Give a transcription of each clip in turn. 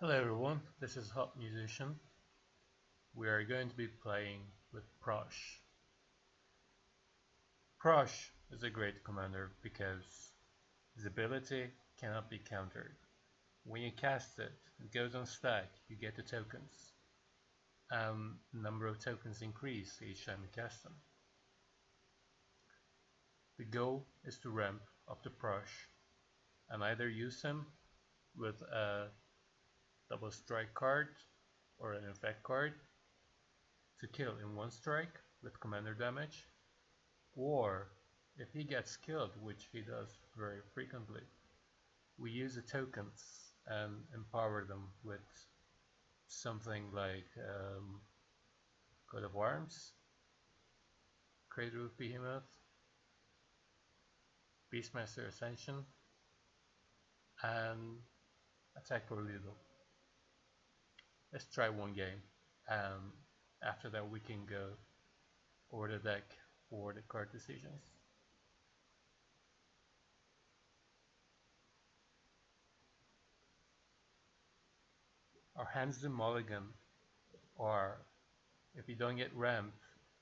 Hello everyone, this is HotMusician. We are going to be playing with Prossh. Prossh is a great commander because his ability cannot be countered. When you cast it, it goes on stack, you get the tokens. The number of tokens increase each time you cast them. The goal is to ramp up the Prossh and either use him with a double strike card or an effect card to kill in one strike with commander damage, or if he gets killed, which he does very frequently, we use the tokens and empower them with something like Coat of Arms, Crater of Behemoth, Beastmaster Ascension, and Attack for Little. Let's try one game, and after that we can go over the deck for the card decisions. Our hands to mulligan are, if we don't get ramp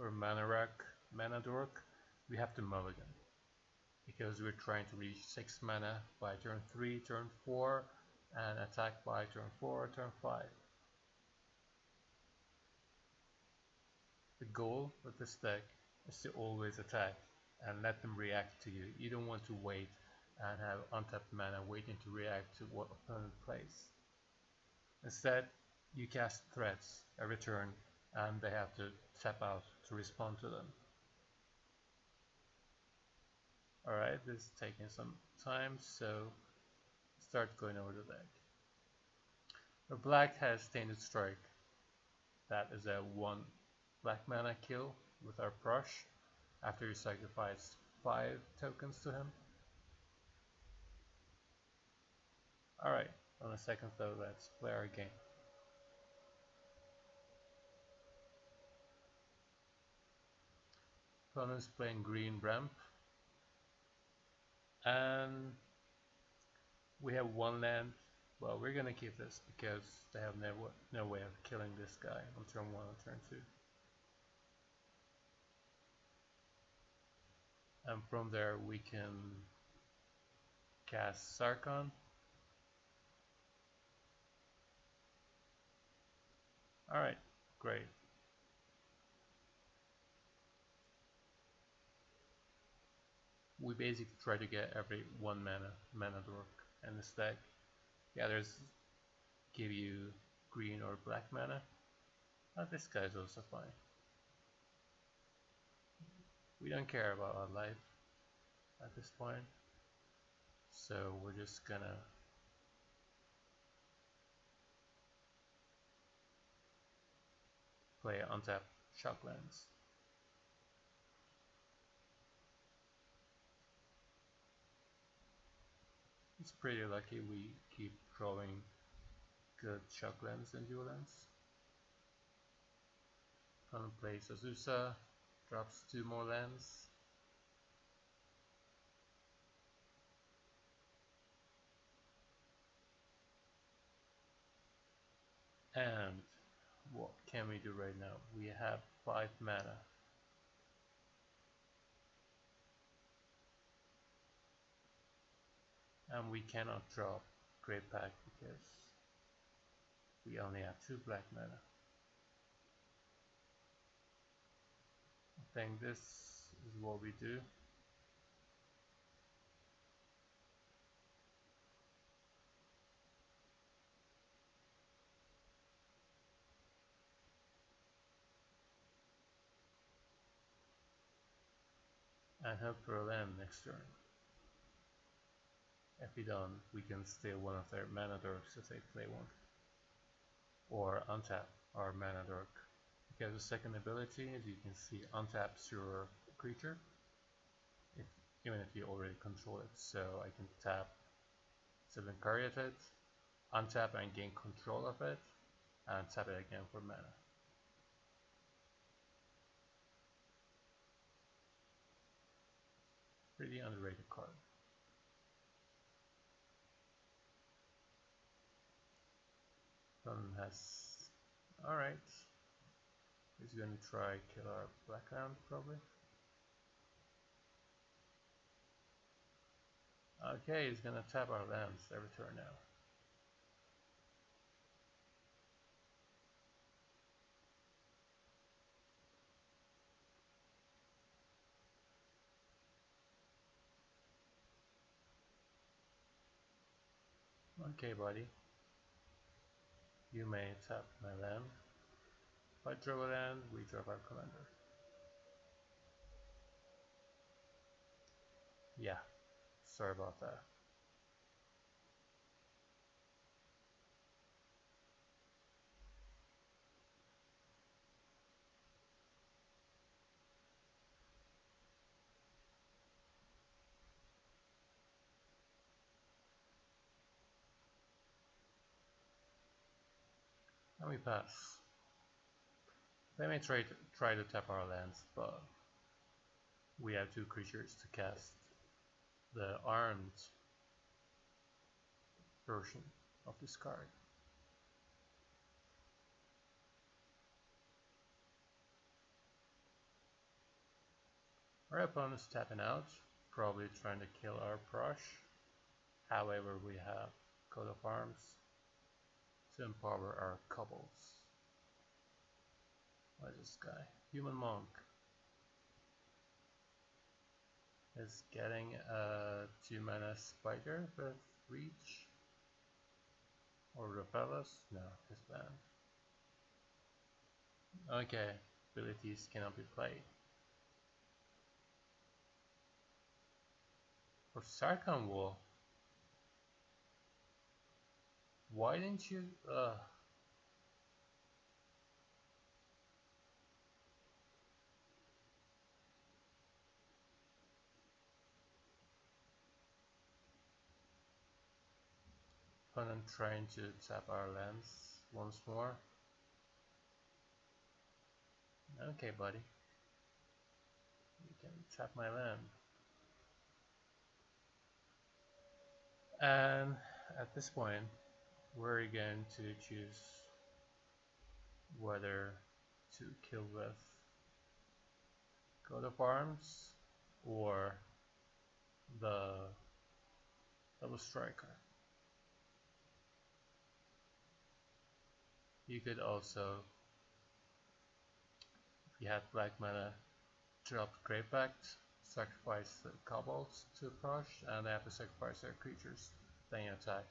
or mana rock, mana dork, we have to mulligan. Because we're trying to reach 6 mana by turn 3, turn 4, and attack by turn 4, turn 5. The goal with this deck is to always attack and let them react to you. You don't want to wait and have untapped mana waiting to react to what opponent plays. Instead, you cast threats every turn and they have to tap out to respond to them. Alright, this is taking some time, so start going over the deck. The black has Tainted Strike. That is a 1 black mana kill with our Prossh after you sacrifice 5 tokens to him. Alright, on a second thought, let's play our game. Opponent's playing green ramp, and we have one land. Well, we're gonna keep this because they have no way of killing this guy on turn 1 and turn 2. And from there we can cast Sarkhan. Alright, great. We basically try to get every 1 mana dork in this deck. The others give you green or black mana. This guy's also fine. We don't care about our life at this point, so we're just gonna play untapped Shocklands. It's pretty lucky we keep drawing good Shocklands and dual lands. Opponent plays Azusa, drops 2 more lands. And what can we do right now? We have 5 mana. And we cannot drop Great Pack because we only have 2 black mana. I think this is what we do. And hope for a land next turn. If we don't, we can steal one of their mana dorks if they play one. Or untap our mana dork. Because the second ability, as you can see, untaps your creature, even if you already control it. So I can tap Sylvan Caryatid, untap and gain control of it, and tap it again for mana. Pretty underrated card. Has... Alright. He's gonna try kill our black land probably. Okay, he's gonna tap our lands every turn now. Okay, buddy. You may tap my land. If I draw a land, we draw our commander. Yeah, sorry about that. Let me pass. They may try to tap our lands, but we have two creatures to cast the armed version of this card. Our opponent's tapping out, probably trying to kill our Prossh. However, we have Coat of Arms to empower our Cobbles. What is this guy? Human Monk is getting a 2-mana Spider with Reach. Or Repel Us? No, his banned. Okay, abilities cannot be played. For Sarkhan Wall, why didn't you? Opponent trying to tap our lands once more. Okay, buddy. You can tap my land. And at this point, we're going to choose whether to kill with Coat of Arms or the Double Striker. You could also, if you had black mana, drop Grave Pact, sacrifice the Kobolds to Prossh, and they have to sacrifice their creatures. Then you attack,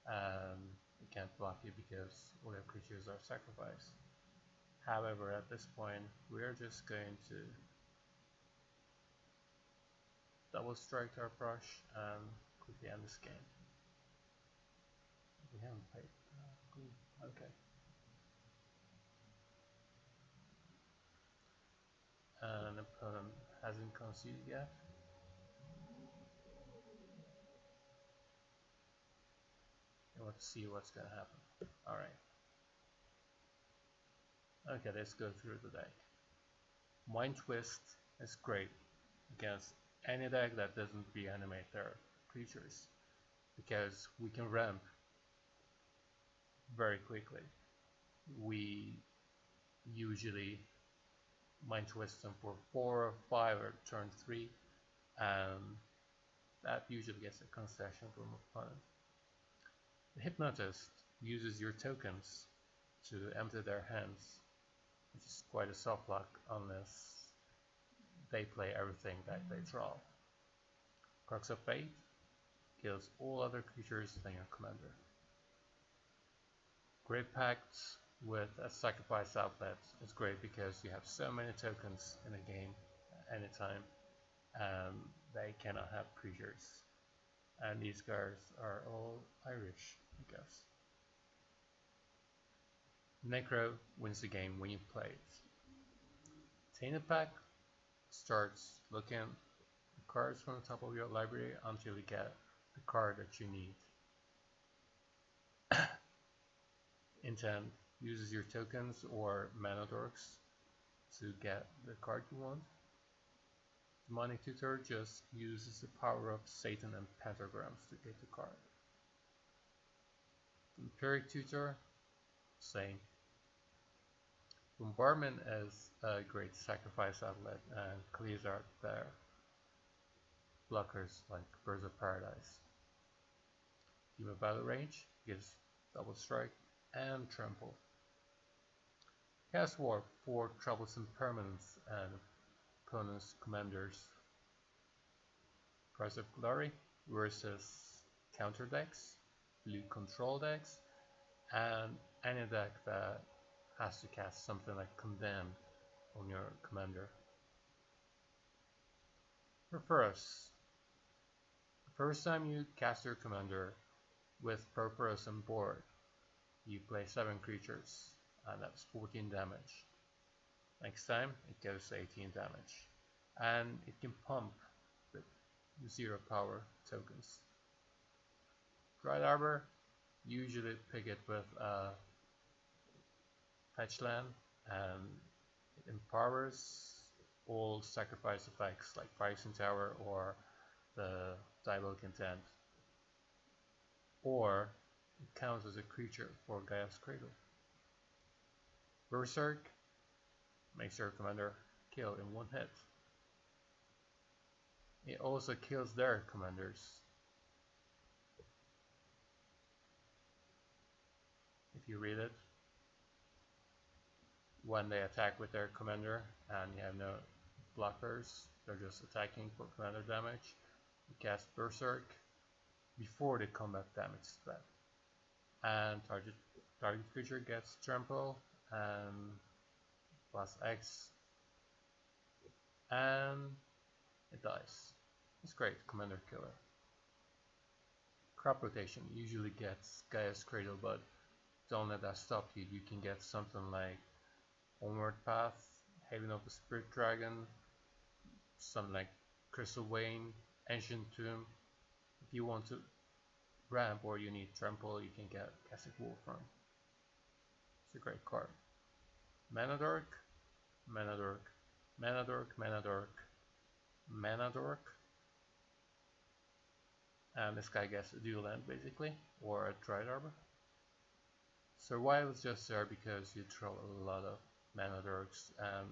and you can't block you because all your creatures are sacrificed. However, at this point, we're just going to double strike our Prossh and quickly end this game. We haven't played. Cool. Okay. And the opponent hasn't conceded yet. And let's see what's gonna happen. Alright. Okay, let's go through the deck. Mind Twist is great against any deck that doesn't reanimate their creatures, because we can ramp very quickly. We usually Mind Twist them for 4 or 5 or turn 3, and that usually gets a concession from opponent. The Hypnotist uses your tokens to empty their hands, which is quite a soft block unless they play everything that they draw. Crux of Fate kills all other creatures than your commander. Grave Pact with a sacrifice outlet is great because you have so many tokens in a game at any time, and they cannot have creatures. And these guys are all Irish, I guess. Necro wins the game when you play it. Tainted Pack starts looking at the cards from the top of your library until you get the card that you need. Intent uses your tokens or mana dorks to get the card you want. Demonic Tutor just uses the power of Satan and Pentagrams to get the card. Empiric Tutor same. Bombardment is a great sacrifice outlet and clears out their blockers like Birds of Paradise. Team of Battle range gives double strike and trample. Cast Warp for troublesome permanents and opponent's commanders. Price of Glory versus counter decks, blue control decks, and any deck that has to cast something like Condemned on your commander. For Prossh, the first time you cast your commander with Purpose on board, you play 7 creatures, and that's 14 damage. Next time it goes to 18 damage, and it can pump with 0 power tokens. Dried Arbor, usually pick it with a fetch land, and it empowers all sacrifice effects like Pricing Tower or the Diabolic Intent, or it counts as a creature for Gaia's Cradle. Berserk makes your commander kill in 1 hit. It also kills their commanders. If you read it, when they attack with their commander and you have no blockers, they're just attacking for commander damage, you cast Berserk before the combat damage threat, and target creature gets trample and plus X, and it dies. It's great, commander killer. Crop rotation usually gets Gaia's Cradle, but don't let that stop you. You can get something like Onward Path, Haven of the Spirit Dragon, something like Crystal Vein, Ancient Tomb. If you want to ramp or you need trample, you can get Cassic Wolfram. It's a great card. Mana Dork, Mana Dork, Mana Dork, Mana Dork, Mana Dork. And this guy gets a dual land basically, or a Dried Arbor. Survival is just there because you throw a lot of Mana Dorks and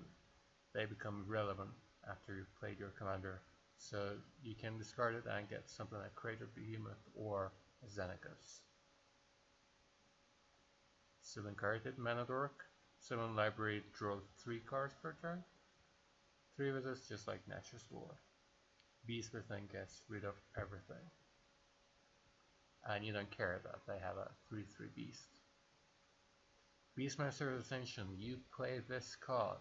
they become relevant after you've played your commander. So you can discard it and get something like Crater Behemoth or Dcosse. Summon Carded Mana Dork. Summon Library, draw 3 cards per turn. 3 visits just like Nature's War. Beast Within gets rid of everything. And you don't care that they have a 3/3 beast. Beastmaster's Ascension, you play this card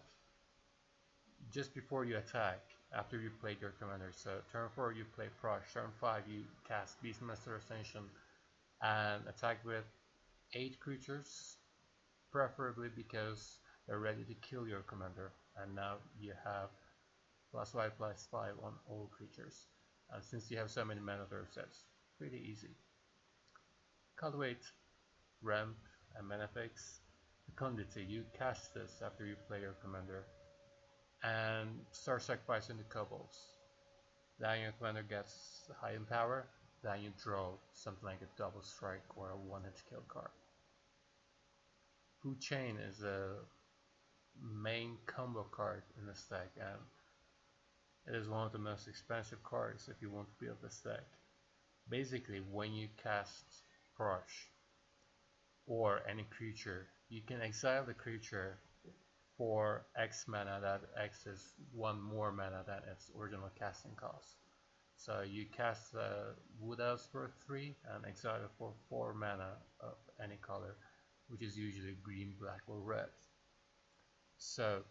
just before you attack, after you played your commander. So turn 4 you play Prossh, turn 5 you cast Beastmaster Ascension and attack with 8 creatures, preferably because they're ready to kill your commander, and now you have +5/+5 on all creatures. And since you have so many mana dorks, that's pretty easy. Cultivate, Ramp, and Mana Fix. Fecundity, you cast this after you play your commander and start sacrificing the kobolds. Then your commander gets high in power, then you draw something like a double strike or a 1-hit kill card. Food Chain is a main combo card in this deck, and it is one of the most expensive cards if you want to build this deck. Basically, when you cast Prossh or any creature, you can exile the creature for X mana, that X is 1 more mana than its original casting cost. So you cast Wood Elves for 3 and exile it for 4 mana of any color, which is usually green, black, or red. So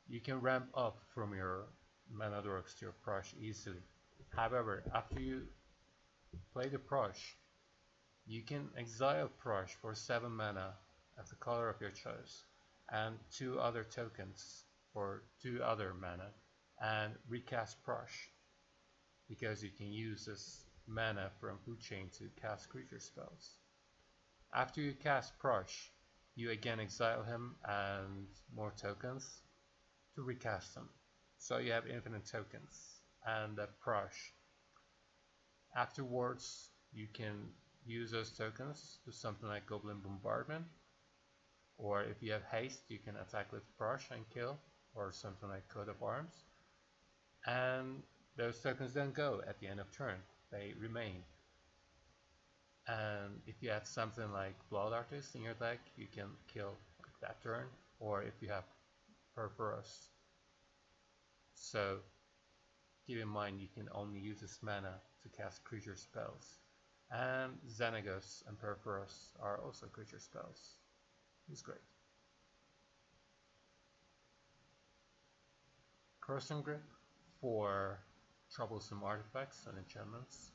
you can ramp up from your Mana Dorks to your Prossh easily. However, after you play the Prossh, you can exile Prossh for 7 mana of the color of your choice and 2 other tokens for 2 other mana and recast Prossh, because you can use this mana from Food Chain to cast creature spells. After you cast Prossh, you again exile him and more tokens to recast him. So you have infinite tokens and Prossh. Afterwards, you can use those tokens to something like Goblin Bombardment, Or if you have haste, you can attack with Prossh and kill, or something like Coat of Arms. And those tokens don't go at the end of turn, they remain. And if you have something like Blood Artist in your deck, you can kill that turn, or if you have Prossh. So keep in mind you can only use this mana to cast creature spells. And Xenagos and Prossh are also creature spells. It's great. Crossing Grip for troublesome artifacts and enchantments.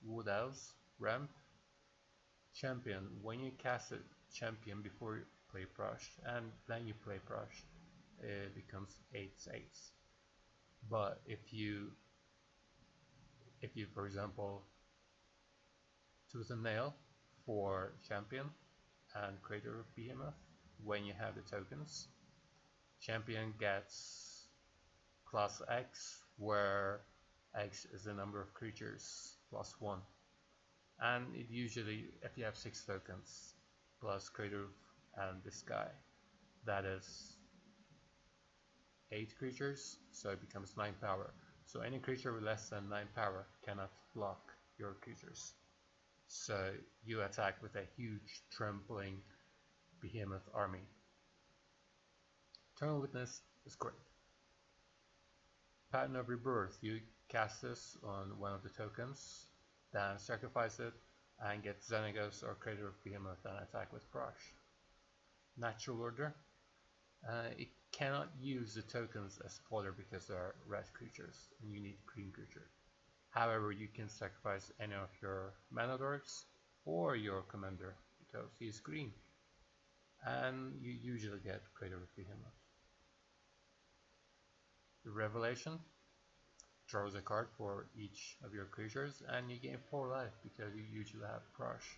Wood Elves, Ramp, Champion. When you cast a champion before you play Prossh and then you play Prossh, it becomes 8/8. But if you for example choose a nail for champion and Crater of Behemoth, when you have the tokens, champion gets class X, where X is the number of creatures plus 1. And it usually, if you have 6 tokens plus Crater and this guy, that is 8 creatures, so it becomes 9 power. So any creature with less than 9 power cannot block your creatures. So you attack with a huge trampling behemoth army. Eternal Witness is great. Pattern of Rebirth. You cast this on one of the tokens, then sacrifice it and get Xenagos or Crater of Behemoth and attack with Prossh. Natural Order. It cannot use the tokens as fodder because they are red creatures and you need green creature. However, you can sacrifice any of your mana dwarfs or your commander because he's green, and you usually get Crater of Behemoth. The Revelation draws a card for each of your creatures and you gain 4 life because you usually have Prossh,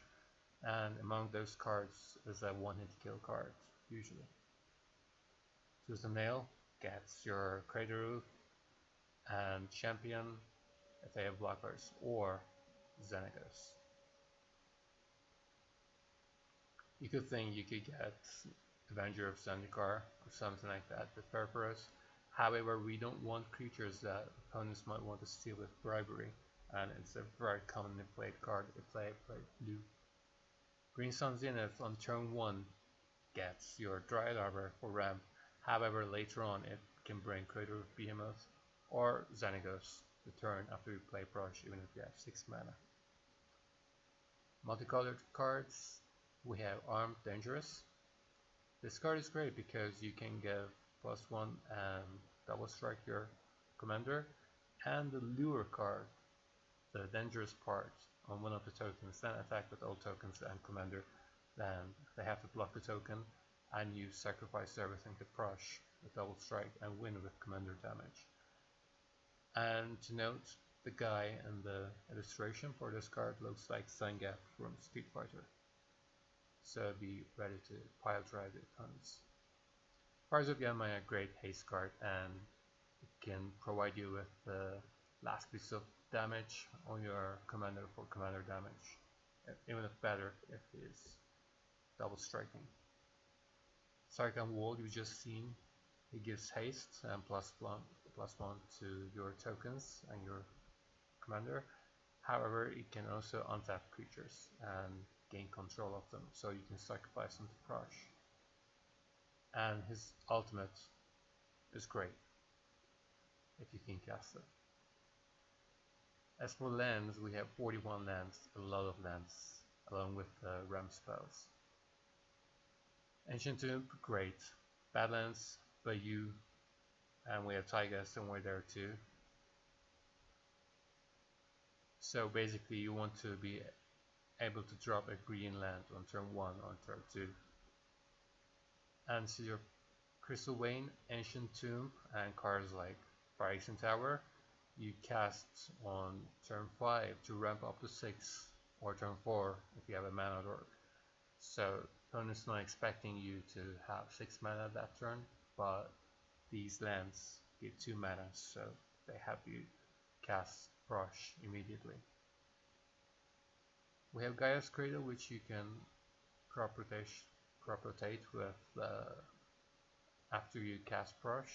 and among those cards is a one-hit kill card usually. Choose a nail, gets your Crater Roof and champion if they have blockers, or Xenagos. You could think you could get Avenger of Zendikar or something like that with Prossh. However, we don't want creatures that opponents might want to steal with bribery, and it's a very commonly played card if they play blue. Green Sun Zenith on turn 1 gets your Dryad Arbor for ramp. However, later on it can bring Crater of Behemoth or Xenagos the turn after you play Prossh, even if you have 6 mana. Multicolored cards, we have Armed Dangerous. This card is great because you can give +1 and double strike your commander, and the lure card, the dangerous part, on one of the tokens, then attack with all tokens and commander, then they have to block the token and you sacrifice everything to Prossh with double strike and win with commander damage. And to note, the guy in the illustration for this card looks like Zangief from Street Fighter. So be ready to pile drive the opponents. Fires of Gamma are a great haste card and it can provide you with the last piece of damage on your commander for commander damage, even if better if it is double striking. Sarkhan Wall you just seen, it gives haste and +1 to your tokens and your commander. However, it can also untap creatures and gain control of them, so you can sacrifice them to Prossh. And his ultimate is great if you can cast it. As for lands, we have 41 lands, a lot of lands, along with ramp spells. Ancient Tomb, great. Badlands, Bayou, and we have Taiga somewhere there too. So basically you want to be able to drop a green land on turn 1 on turn 2. And so your Crystal Vein, Ancient Tomb, and cards like Phyrexian Tower, you cast on turn 5 to ramp up to 6, or turn 4 if you have a mana dork. So opponent's not expecting you to have 6 mana that turn, but these lands give 2 mana, so they have you cast Prossh immediately. We have Gaia's Cradle, which you can crop crop rotate with after you cast Prossh,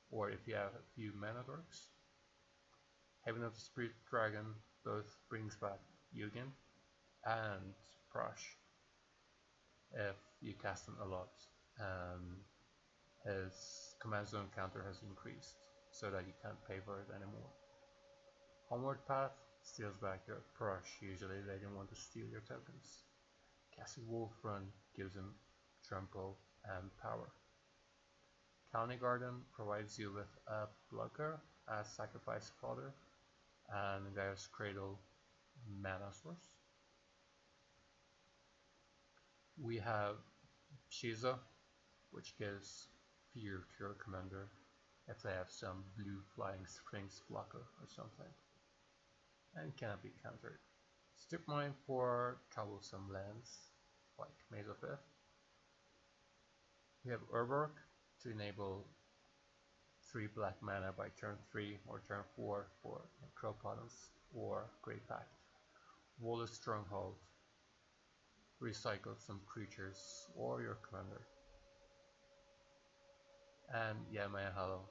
or if you have a few mana dorks. Haven of the Spirit Dragon both brings back Yugen and Prossh if you cast them a lot, and his command zone counter has increased so that you can't pay for it anymore. Homeward Path steals back your Prossh, usually they don't want to steal your tokens. Casting Wolf Run gives him trample and power. County Garden provides you with a blocker as Sacrifice Fodder and Gaia's Cradle mana source. We have Shiza, which gives fear to your commander if they have some blue flying springs blocker or something, and cannot be countered. Strip Mine for troublesome lands like Maze of Ith. We have Urborg to enable 3 black mana by turn 3 or turn 4 for Necropotence or Great Pact. Wallace Stronghold, recycle some creatures or your commander. And Yamaya Hollow,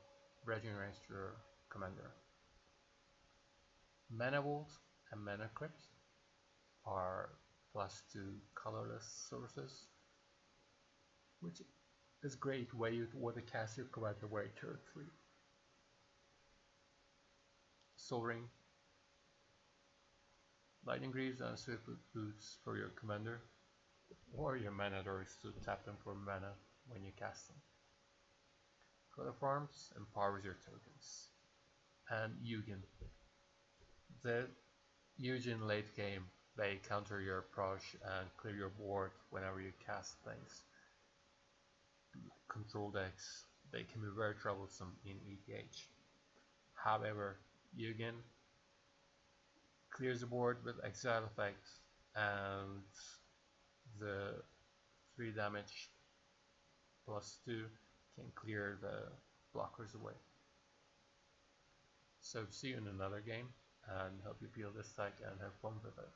regenerates your commander. Mana Vault and Mana Crypt are +2 colorless sources, which is great way you want to cast your commander by turn 3. Soul Ring, Lightning Greaves and Swift Boots for your commander, or your mana dorks to tap them for mana when you cast them. Coat of Arms empowers your tokens. And Yugen. The Yugen late game, they counter your Prossh and clear your board whenever you cast things. Control decks, they can be very troublesome in EDH. However, Yugen clears the board with exile effect, and the 3 damage +2 can clear the blockers away. So see you in another game, and hope you build this deck and have fun with it.